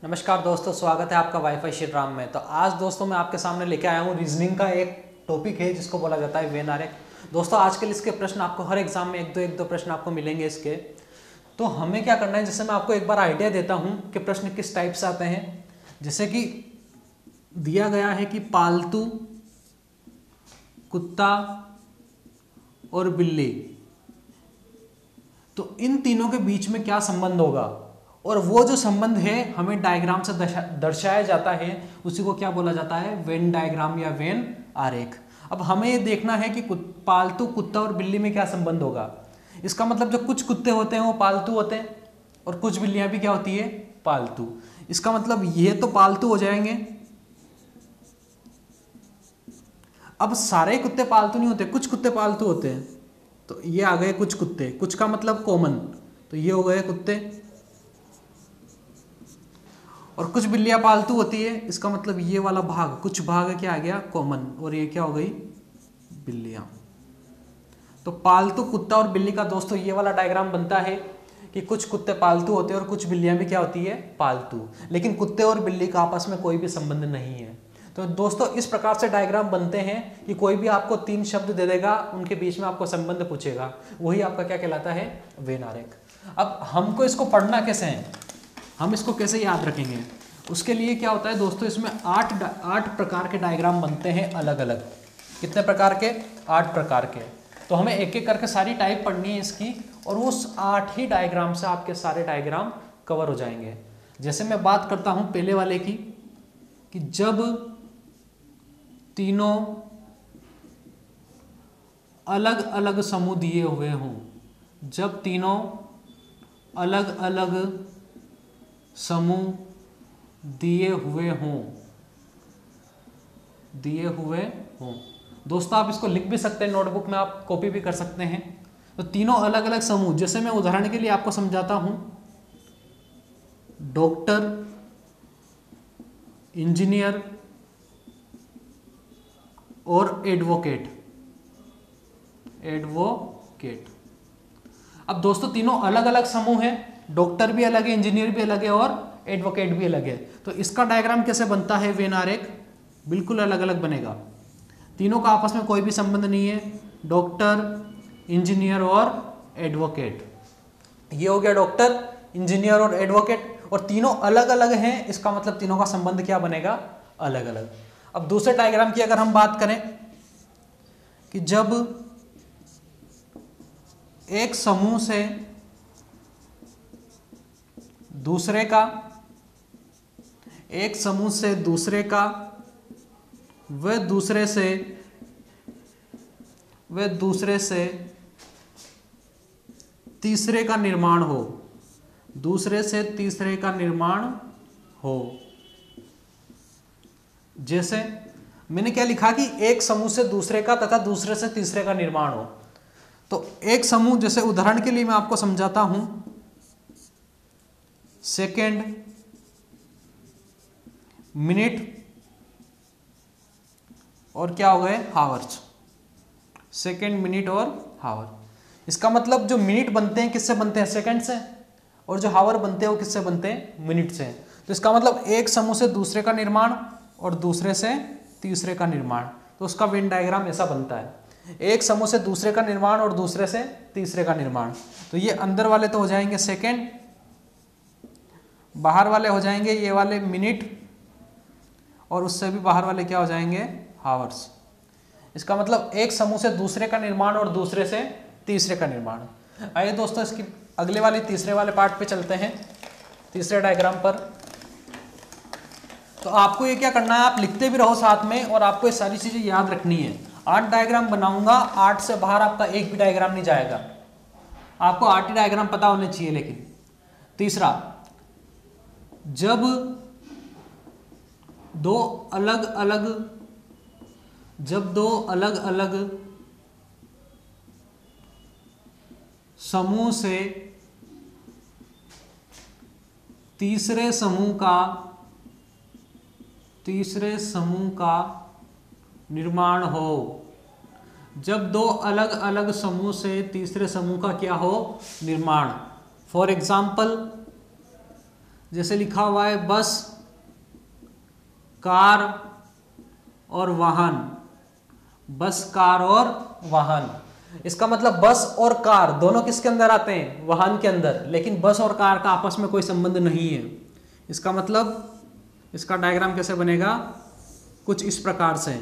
नमस्कार दोस्तों, स्वागत है आपका वाईफाई श्री राम में। तो आज दोस्तों मैं आपके सामने लेके आया हूँ रीजनिंग का एक टॉपिक है जिसको बोला जाता है वेन आरेख। दोस्तों आजकल इसके प्रश्न आपको हर एग्जाम में एक दो प्रश्न आपको मिलेंगे इसके। तो हमें क्या करना है, जैसे मैं आपको एक बार आइडिया देता हूँ कि प्रश्न किस टाइप से आते हैं। जैसे कि दिया गया है कि पालतू कुत्ता और बिल्ली, तो इन तीनों के बीच में क्या संबंध होगा, और वो जो संबंध है हमें डायग्राम से दर्शाया जाता है, उसी को क्या बोला जाता है, वेन डायग्राम या वेन आरेख। अब हमें ये देखना है कि पालतू कुत्ता और बिल्ली में क्या संबंध होगा। इसका मतलब जो कुछ कुत्ते होते हैं वो पालतू होते हैं और कुछ बिल्लियां भी क्या होती है, पालतू। इसका मतलब ये तो पालतू हो जाएंगे। अब सारे कुत्ते पालतू नहीं होते, कुछ कुत्ते पालतू होते हैं। तो ये आ गए कुछ कुत्ते, कुछ का मतलब कॉमन, तो ये हो गए कुत्ते। और कुछ बिल्लियां पालतू होती है, इसका मतलब ये वाला भाग, कुछ भाग क्या आ गया, कॉमन, और ये क्या हो गई, बिल्लियां। तो पालतू कुत्ता और बिल्ली का दोस्तों ये वाला डायग्राम बनता है कि कुछ कुत्ते पालतू होते हैं और कुछ बिल्लियां भी क्या होती है, पालतू। लेकिन कुत्ते और बिल्ली का आपस में कोई भी संबंध नहीं है। तो दोस्तों इस प्रकार से डायग्राम बनते हैं कि कोई भी आपको तीन शब्द दे देगा, उनके बीच में आपको संबंध पूछेगा, वही आपका क्या कहलाता है, वेन आरेख। अब हमको इसको पढ़ना कैसे है, हम इसको कैसे याद रखेंगे, उसके लिए क्या होता है दोस्तों, इसमें आठ प्रकार के डायग्राम बनते हैं अलग अलग। कितने प्रकार के, 8 प्रकार के। तो हमें एक एक करके सारी टाइप पढ़नी है इसकी, और उस 8 ही डायग्राम से आपके सारे डायग्राम कवर हो जाएंगे। जैसे मैं बात करता हूं पहले वाले की, कि जब तीनों अलग अलग समूह दिए हुए हों, जब तीनों अलग अलग समूह दिए हुए हों। दोस्तों आप इसको लिख भी सकते हैं, नोटबुक में आप कॉपी भी कर सकते हैं। तो तीनों अलग अलग समूह, जैसे मैं उदाहरण के लिए आपको समझाता हूं, डॉक्टर, इंजीनियर और एडवोकेट। अब दोस्तों तीनों अलग अलग समूह हैं, डॉक्टर भी अलग है, इंजीनियर भी अलग है और एडवोकेट भी अलग है। तो इसका डायग्राम कैसे बनता है, वेन आरेख बिल्कुल अलग अलग बनेगा। तीनों का आपस में कोई भी संबंध नहीं है, डॉक्टर, इंजीनियर और एडवोकेट। ये हो गया डॉक्टर, इंजीनियर और एडवोकेट, और तीनों अलग अलग हैं, इसका मतलब तीनों का संबंध क्या बनेगा, अलग अलग। अब दूसरे डायग्राम की अगर हम बात करें, कि जब एक समूह से दूसरे का, व दूसरे से तीसरे का निर्माण हो, जैसे मैंने क्या लिखा कि एक समूह से दूसरे का तथा दूसरे से तीसरे का निर्माण हो। तो एक समूह, जैसे उदाहरण के लिए मैं आपको समझाता हूं, सेकेंड, मिनट और क्या हो गए, हावर्स। सेकेंड, मिनट और हावर। इसका मतलब जो मिनट बनते हैं किससे बनते हैं, सेकंड से, और जो हावर बनते हैं वो किससे बनते हैं, मिनट से। तो इसका मतलब एक समूह से दूसरे का निर्माण और दूसरे से तीसरे का निर्माण, तो उसका वेन डायग्राम ऐसा बनता है। एक समूह से दूसरे का निर्माण और दूसरे से तीसरे का निर्माण। तो ये अंदर वाले तो हो जाएंगे सेकेंड, बाहर वाले हो जाएंगे ये वाले मिनट, और उससे भी बाहर वाले क्या हो जाएंगे, हावर्स। इसका मतलब एक समूह से दूसरे का निर्माण और दूसरे से तीसरे का निर्माण। आइए दोस्तों इसकी अगले वाले तीसरे वाले पार्ट पे चलते हैं, तीसरे डायग्राम पर। तो आपको ये क्या करना है, आप लिखते भी रहो साथ में, और आपको ये सारी चीजें याद रखनी है। 8 डायग्राम बनाऊंगा, 8 से बाहर आपका एक भी डायग्राम नहीं जाएगा, आपको 8 ही डायग्राम पता होने चाहिए। लेकिन तीसरा, जब दो अलग अलग समूह से तीसरे समूह का निर्माण हो, जब दो अलग अलग समूह से तीसरे समूह का क्या हो, निर्माण। फॉर एग्जाम्पल, जैसे लिखा हुआ है बस, कार और वाहन, बस, कार और वाहन। इसका मतलब बस और कार दोनों किसके अंदर आते हैं? वाहन के अंदर। लेकिन बस और कार का आपस में कोई संबंध नहीं है। इसका मतलब इसका डायग्राम कैसे बनेगा? कुछ इस प्रकार से,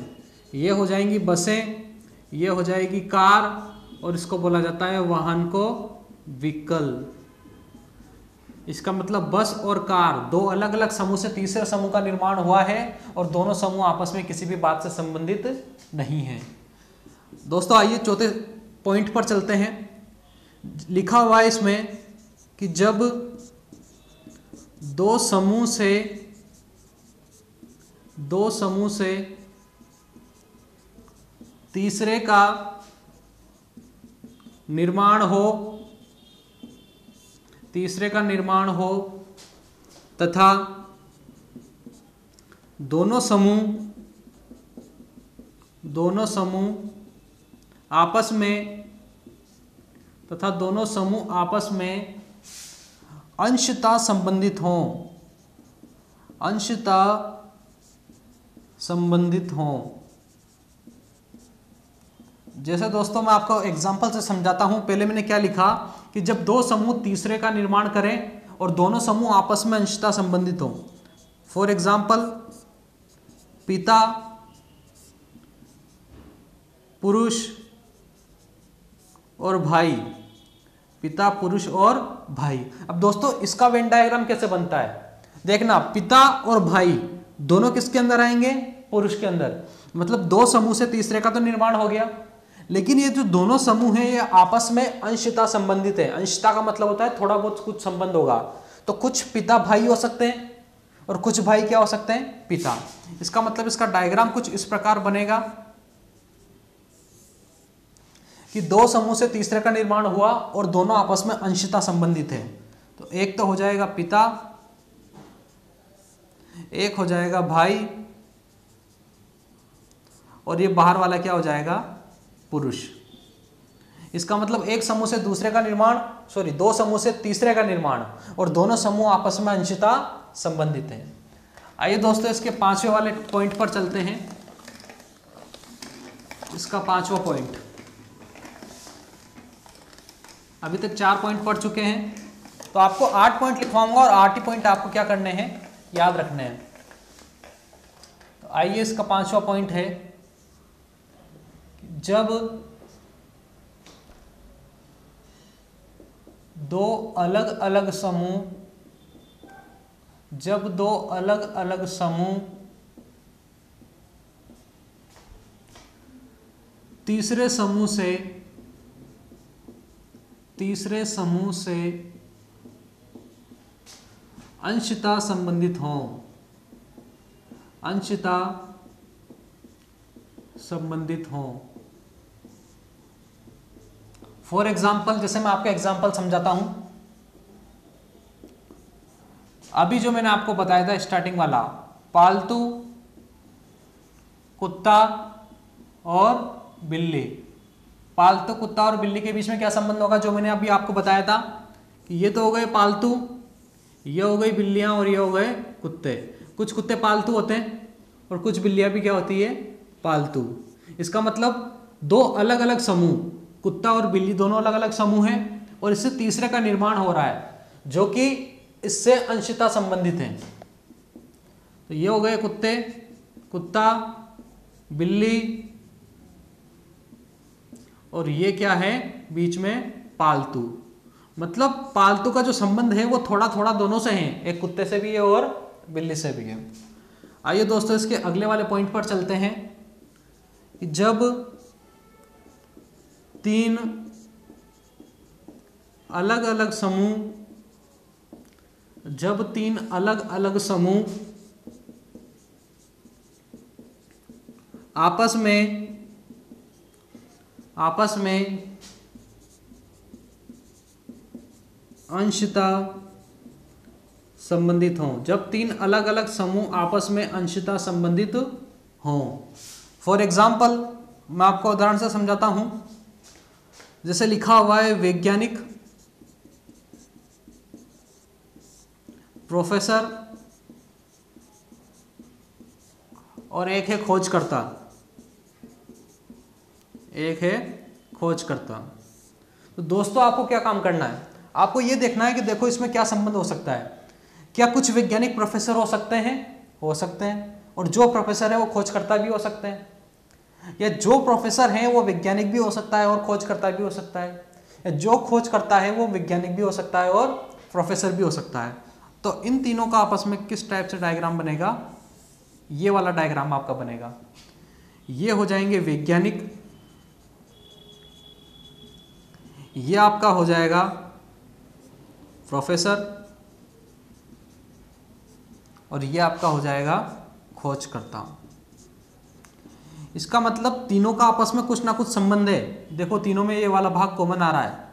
ये हो जाएंगी बसें, ये हो जाएगी कार, और इसको बोला जाता है वाहन को व्हीकल। इसका मतलब बस और कार दो अलग अलग समूह से तीसरे समूह का निर्माण हुआ है, और दोनों समूह आपस में किसी भी बात से संबंधित नहीं है। दोस्तों आइए चौथे पॉइंट पर चलते हैं। लिखा हुआ है इसमें कि जब दो समूह से तीसरे का निर्माण हो तथा दोनों समूह आपस में अंशतः संबंधित हों। जैसे दोस्तों मैं आपको एग्जांपल से समझाता हूं। पहले मैंने क्या लिखा कि जब दो समूह तीसरे का निर्माण करें और दोनों समूह आपस में अंशतः संबंधित हों। फॉर एग्जांपल, पिता, पुरुष और भाई, पिता, पुरुष और भाई। अब दोस्तों इसका वेन डायग्राम कैसे बनता है? देखना, पिता और भाई दोनों किसके अंदर आएंगे? पुरुष के अंदर। मतलब दो समूह से तीसरे का तो निर्माण हो गया, लेकिन ये जो दोनों समूह हैं ये आपस में अंशतः संबंधित है। अंशतः का मतलब होता है थोड़ा बहुत कुछ संबंध होगा। तो कुछ पिता भाई हो सकते हैं और कुछ भाई क्या हो सकते हैं? पिता। इसका मतलब इसका डायग्राम कुछ इस प्रकार बनेगा कि दो समूह से तीसरे का निर्माण हुआ और दोनों आपस में अंशतः संबंधित है। तो एक तो हो जाएगा पिता, एक हो जाएगा भाई, और ये बाहर वाला क्या हो जाएगा? पुरुष। इसका मतलब एक समूह से दूसरे का निर्माण, दो समूह से तीसरे का निर्माण, और दोनों समूह आपस में अंशतः संबंधित हैं। आइए दोस्तों इसके पांचवें वाले पॉइंट पर चलते हैं। इसका पांचवा पॉइंट, अभी तक 4 पॉइंट पढ़ चुके हैं, तो आपको 8 पॉइंट लिखवाऊंगा और 8 ही पॉइंट आपको क्या करने हैं? याद रखने हैं। तो आइए इसका पांचवा पॉइंट है, जब दो अलग अलग समूह तीसरे समूह से अंशतः संबंधित हों। फॉर एग्जाम्पल, जैसे मैं आपको एग्जाम्पल समझाता हूं। अभी जो मैंने आपको बताया था स्टार्टिंग वाला, पालतू, कुत्ता और बिल्ली। पालतू कुत्ता और बिल्ली के बीच में क्या संबंध होगा? जो मैंने अभी आपको बताया था कि ये तो हो गए पालतू, ये हो गई बिल्लियां और ये हो गए कुत्ते। कुछ कुत्ते पालतू होते हैं और कुछ बिल्लियां भी क्या होती है? पालतू। इसका मतलब दो अलग अलग समूह, कुत्ता और बिल्ली दोनों अलग अलग समूह हैं, और इससे तीसरे का निर्माण हो रहा है जो कि इससे अंशतः संबंधित हैं। तो ये हो गए कुत्ते, कुत्ता, बिल्ली, और ये क्या है बीच में? पालतू। मतलब पालतू का जो संबंध है वो थोड़ा थोड़ा दोनों से है, एक कुत्ते से भी है और बिल्ली से भी है। आइए दोस्तों इसके अगले वाले पॉइंट पर चलते हैं कि जब तीन अलग अलग समूह आपस में अंशतः संबंधित हों। जब तीन अलग अलग समूह आपस में अंशतः संबंधित हों। फॉर एग्जाम्पल, मैं आपको उदाहरण से समझाता हूं। जैसे लिखा हुआ है, वैज्ञानिक प्रोफेसर और एक है खोजकर्ता, एक है खोजकर्ता। तो दोस्तों आपको क्या काम करना है, आपको ये देखना है कि देखो इसमें क्या संबंध हो सकता है। क्या कुछ वैज्ञानिक प्रोफेसर हो सकते हैं, हो सकते हैं, और जो प्रोफेसर है वो खोजकर्ता भी हो सकते हैं, या जो प्रोफेसर हैं वो वैज्ञानिक भी हो सकता है और खोजकर्ता भी हो सकता है, या जो खोज करता है वो वैज्ञानिक भी हो सकता है और प्रोफेसर भी हो सकता है। तो इन तीनों का आपस में किस टाइप से डायग्राम बनेगा, ये वाला डायग्राम आपका बनेगा। ये हो जाएंगे वैज्ञानिक, ये आपका हो जाएगा प्रोफेसर, और ये आपका हो जाएगा खोजकर्ता। इसका मतलब तीनों का आपस में कुछ ना कुछ संबंध है। देखो तीनों में ये वाला भाग कॉमन आ रहा है,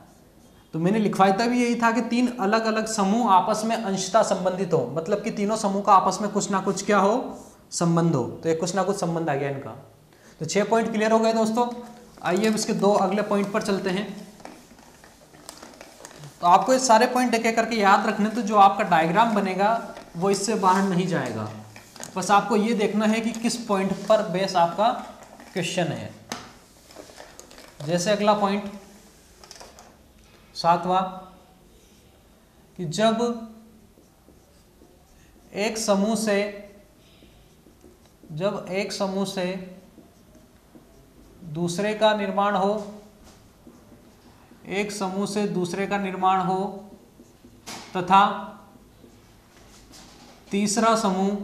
तो मैंने लिखवाया भी यही था कि तीन अलग अलग समूह आपस में अंशतः संबंधित हो, मतलब कि तीनों समूह का आपस में कुछ ना कुछ क्या हो, संबंध हो। तो ये कुछ ना कुछ संबंध आ गया इनका। तो 6 पॉइंट क्लियर हो गए दोस्तों। आइए अब इसके 2 अगले पॉइंट पर चलते हैं। तो आपको ये सारे पॉइंट एक एक करके याद रखने, तो जो आपका डायग्राम बनेगा वो इससे बाहर नहीं जाएगा। बस आपको ये देखना है कि किस पॉइंट पर बेस आपका क्वेश्चन है। जैसे अगला पॉइंट 7वां, कि जब एक समूह से दूसरे का निर्माण हो, एक समूह से दूसरे का निर्माण हो तथा तीसरा समूह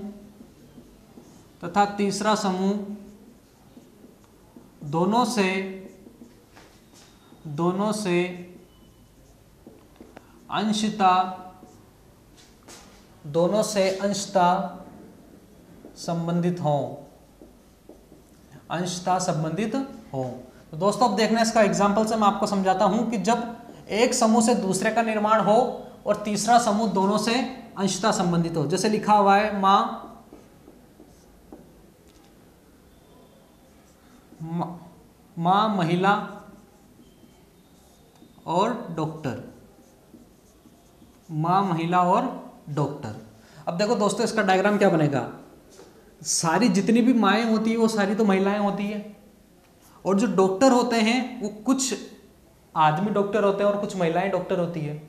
दोनों से अंशतः संबंधित हों। तो दोस्तों अब देखना इसका एग्जांपल से मैं आपको समझाता हूं कि जब एक समूह से दूसरे का निर्माण हो और तीसरा समूह दोनों से अंशतः संबंधित हो। जैसे लिखा हुआ है मां, महिला और डॉक्टर। मां, महिला और डॉक्टर। अब देखो दोस्तों इसका डायग्राम क्या बनेगा। सारी जितनी भी माएँ होती है वो सारी तो महिलाएं होती है, और जो डॉक्टर होते हैं वो कुछ आदमी डॉक्टर होते हैं और कुछ महिलाएं डॉक्टर होती है।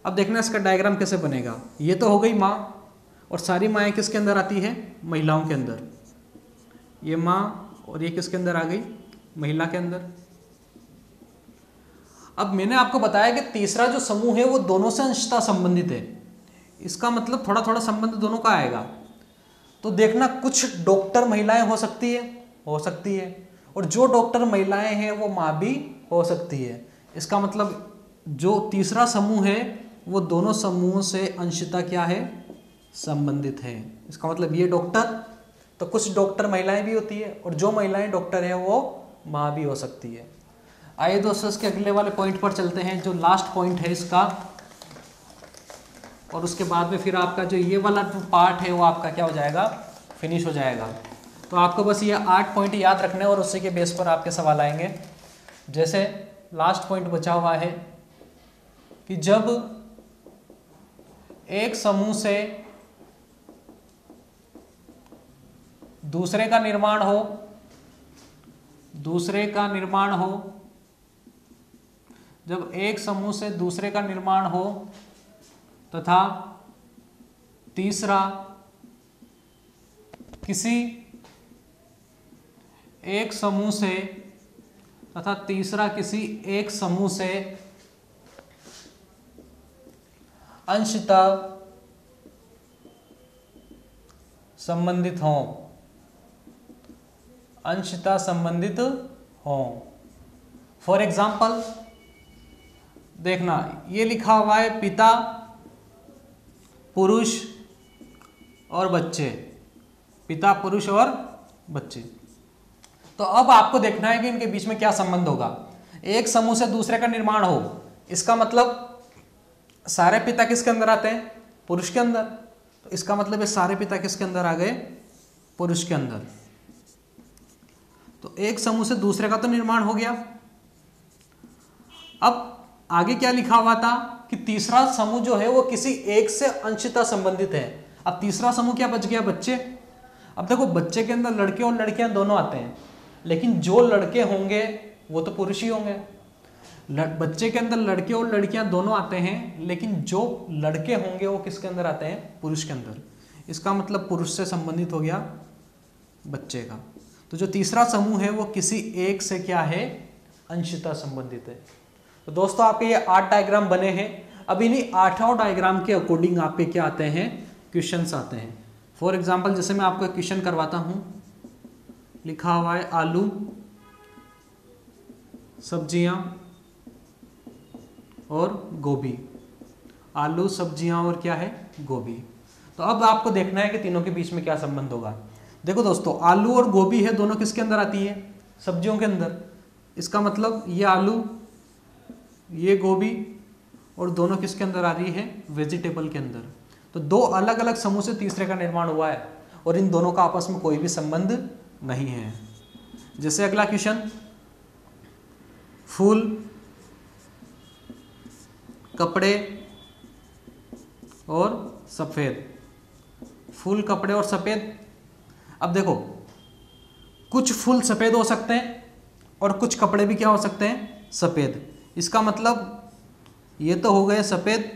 अब देखना इसका डायग्राम कैसे बनेगा। ये तो हो गई माँ, और सारी माएँ किसके अंदर आती है, महिलाओं के अंदर। ये माँ और ये किसके अंदर आ गई, महिला के अंदर। अब मैंने आपको बताया कि तीसरा जो समूह है वो दोनों से अंशतः संबंधित है। इसका मतलब थोड़ा थोड़ा संबंध दोनों का आएगा। तो देखना कुछ डॉक्टर महिलाएं हो सकती है, और जो डॉक्टर महिलाएं हैं वो माँ भी हो सकती है। इसका मतलब जो तीसरा समूह है वो दोनों समूहों से अंशतः क्या है, संबंधित है। इसका मतलब ये डॉक्टर, तो कुछ डॉक्टर महिलाएं भी होती है, और जो महिलाएं डॉक्टर है वो माँ भी हो सकती है। आइए दोस्तों इसके अगले वाले पॉइंट पर चलते हैं, जो लास्ट पॉइंट है इसका, और उसके बाद में फिर आपका जो ये वाला पार्ट है वो आपका क्या हो जाएगा, फिनिश हो जाएगा। तो आपको बस ये 8 पॉइंट याद रखने और उसी के बेस पर आपके सवाल आएंगे। जैसे लास्ट पॉइंट बचा हुआ है कि जब एक समूह से दूसरे का निर्माण हो, जब एक समूह से दूसरे का निर्माण हो तथा तीसरा किसी एक समूह से अंशतः संबंधित हों। फॉर एग्जाम्पल देखना, ये लिखा हुआ है पिता, पुरुष और बच्चे। पिता, पुरुष और बच्चे। तो अब आपको देखना है कि इनके बीच में क्या संबंध होगा। एक समूह से दूसरे का निर्माण हो, इसका मतलब सारे पिता किसके अंदर आते हैं, पुरुष के अंदर। तो इसका मतलब ये सारे पिता किसके अंदर आ गए, पुरुष के अंदर। तो एक समूह से दूसरे का तो निर्माण हो गया। अब आगे क्या लिखा हुआ था कि तीसरा समूह जो है वो किसी एक से अंशतः संबंधित है। अब तीसरा समूह क्या बच गया बच्चे। अब देखो बच्चे के अंदर लड़के और लड़कियां दोनों आते हैं, लेकिन जो लड़के होंगे वो तो पुरुष ही होंगे। बच्चे के अंदर लड़के और लड़कियां दोनों आते हैं, लेकिन जो लड़के होंगे वो किसके अंदर आते हैं, पुरुष के अंदर। इसका मतलब पुरुष से संबंधित हो गया बच्चे का। तो जो तीसरा समूह है वो किसी एक से क्या है, अंशतः संबंधित है। तो दोस्तों आपके ये 8 डायग्राम बने हैं। अब इन्हीं 8 डायग्राम के अकॉर्डिंग आपके क्या आते हैं, क्वेश्चंस आते हैं। फॉर एग्जाम्पल जैसे मैं आपको एक क्वेश्चन करवाता हूं, लिखा हुआ है आलू, सब्जियां और गोभी। आलू, सब्जियां और क्या है, गोभी। तो अब आपको देखना है कि तीनों के बीच में क्या संबंध होगा। देखो दोस्तों, आलू और गोभी है, दोनों किसके अंदर आती है, सब्जियों के अंदर। इसका मतलब ये आलू, ये गोभी, और दोनों किसके अंदर आ रही है, वेजिटेबल के अंदर। तो दो अलग अलग समूह से तीसरे का निर्माण हुआ है, और इन दोनों का आपस में कोई भी संबंध नहीं है। जैसे अगला क्वेश्चन, फूल, कपड़े और सफेद। फूल, कपड़े और सफेद। अब देखो, कुछ फूल सफेद हो सकते हैं और कुछ कपड़े भी क्या हो सकते हैं, सफेद। इसका मतलब ये तो हो गए सफेद।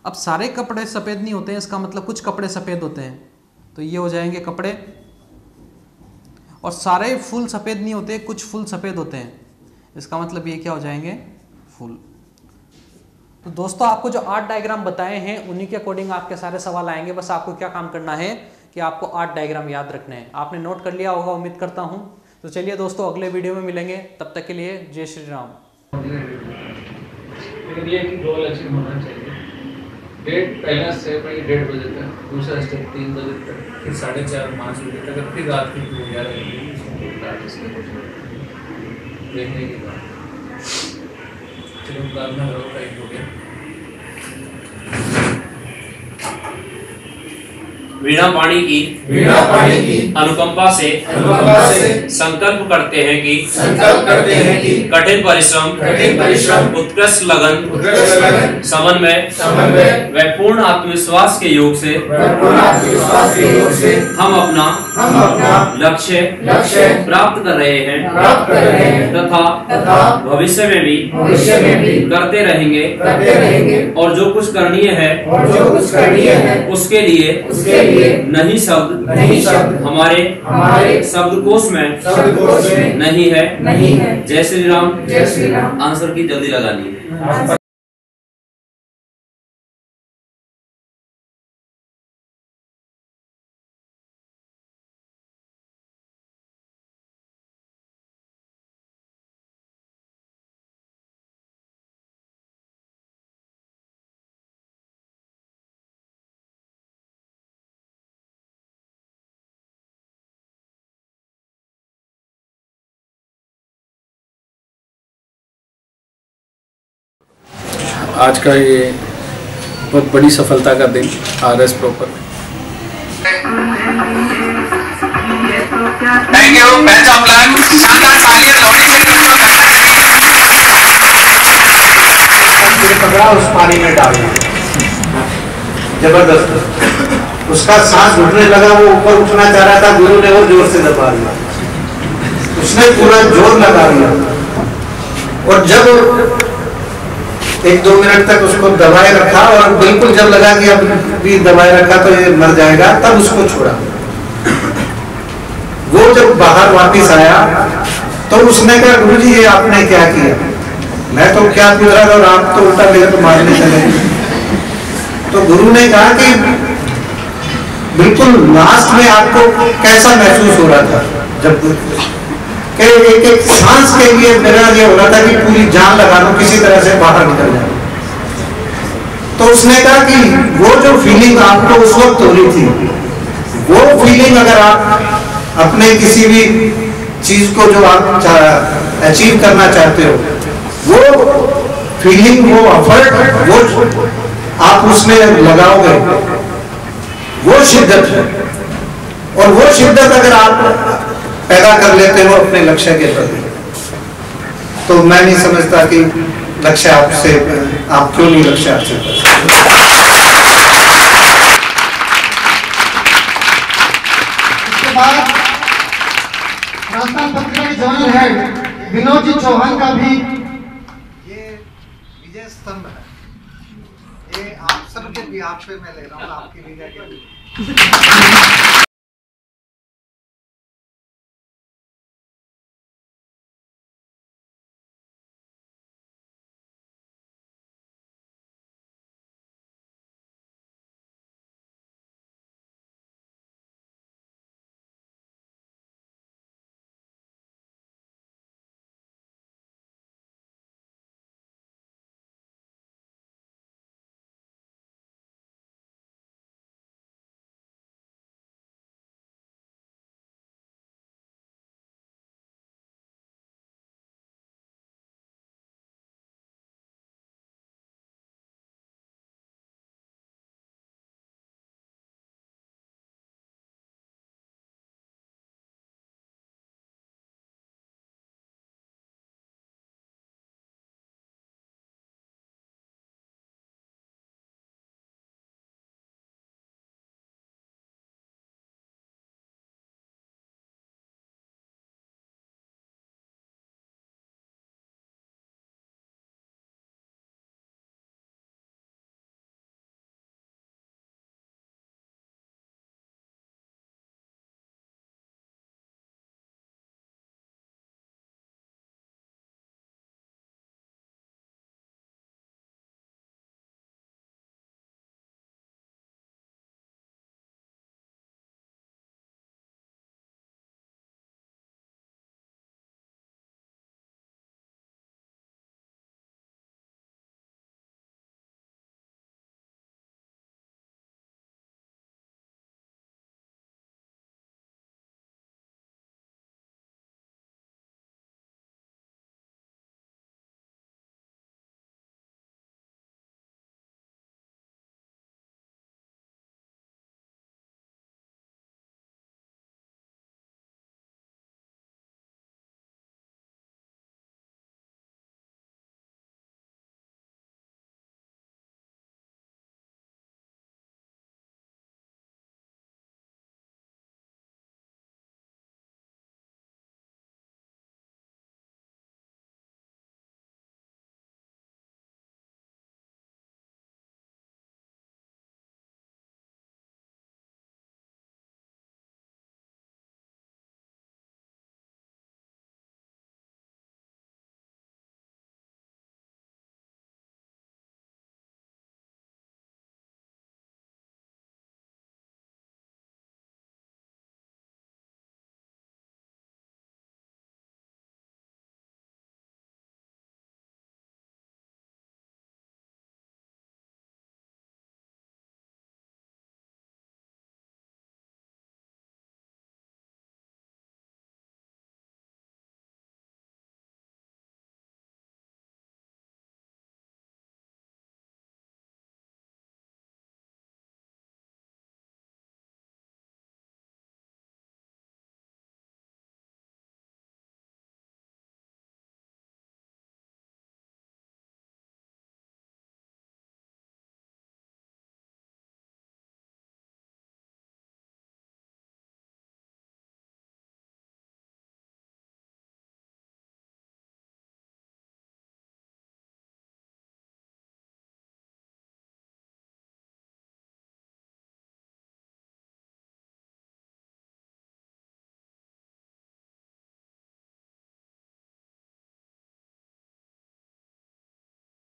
अब सारे कपड़े सफेद नहीं होते हैं, इसका मतलब कुछ कपड़े सफेद होते हैं, तो ये हो जाएंगे कपड़े। और सारे फूल सफेद नहीं होते, कुछ फूल सफेद होते हैं, इसका मतलब ये क्या हो जाएंगे, फूल। तो दोस्तों आपको जो 8 डायग्राम बताए हैं उन्हीं के अकॉर्डिंग आपके सारे सवाल आएंगे। बस आपको क्या काम करना है कि आपको 8 डायग्राम याद रखने हैं। आपने नोट कर लिया होगा, उम्मीद करता हूं। तो चलिए दोस्तों, अगले वीडियो में मिलेंगे, तब तक के लिए जय श्री राम। लेकिन ये दो लक्ष्य होना चाहिए। डेट पहला स्टेप है 1:30 बजे तक, दूसरा स्टेप 3 बजे तक, फिर 4:30-5 बजे तक, फिर रात की 11 बजे देखने के बाद चलो बाद में लोग टाइम हो गया। वीणा पाणी की अनुकंपा से संकल्प करते हैं कि कठिन परिश्रम उत्कृष्ट लगन समन्वय व पूर्ण आत्मविश्वास के योग से हम अपना लक्ष्य प्राप्त कर रहे हैं तथा भविष्य में भी करते रहेंगे और जो कुछ करणीय है उसके लिए नहीं शब्द हमारे शब्दकोश में नहीं है। जय श्री राम। आंसर की जल्दी लगानी है। आज का ये बहुत बड़ी सफलता का दिन RS proper. Thank you. Best of luck. शानदार तालियां लोगों से पकड़ा, उस पानी में डाल दिया, जबरदस्त। उसका सांस घुटने लगा, वो ऊपर उठना चाह रहा था, गुरु ने वो जोर से दबा दिया, उसने पूरा जोर लगा दिया। और जब 1-2 मिनट तक उसको दबाए रखा और बिल्कुल जब लगा कि अब भी दबाए रखा तो ये मर जाएगा, तब उसको छोड़ा। वो जब बाहर वापस आया तो उसने कहा, गुरुजी ये आपने क्या किया? मैं तो क्या पूछ रहा था और आप तो उल्टा मेरे को मारने चले। तो गुरु ने कहा कि बिल्कुल लास्ट में आपको कैसा महसूस हो रहा था? जब एक सांस के लिए मेरा ये हो रहा था कि पूरी जान लगा लो, किसी तरह से बाहर निकल जाए। तो उसने कहा कि वो जो फीलिंग आपको उस वक्त हो रही थी, वो फीलिंग अगर आप अपने किसी भी चीज को जो आप अचीव करना चाहते हो, वो फीलिंग, वो एफर्ट, वो आप उसमें लगाओगे, वो शिद्दत है। और वो शिद्दत अगर आप पैदा कर लेते हो अपने लक्ष्य के प्रति, तो मैं नहीं समझता कि लक्ष्य आपसे, आप क्यों नहीं लक्ष्य हासिल कर सकते? इसके बाद राजस्थान पत्रिका के जनरल हेड विनोद जी चौहान का भी ये विजय स्तंभ है, ये आप सबके भी आप पे मैं ले रहा हूँ, आपकी विजय के लिए।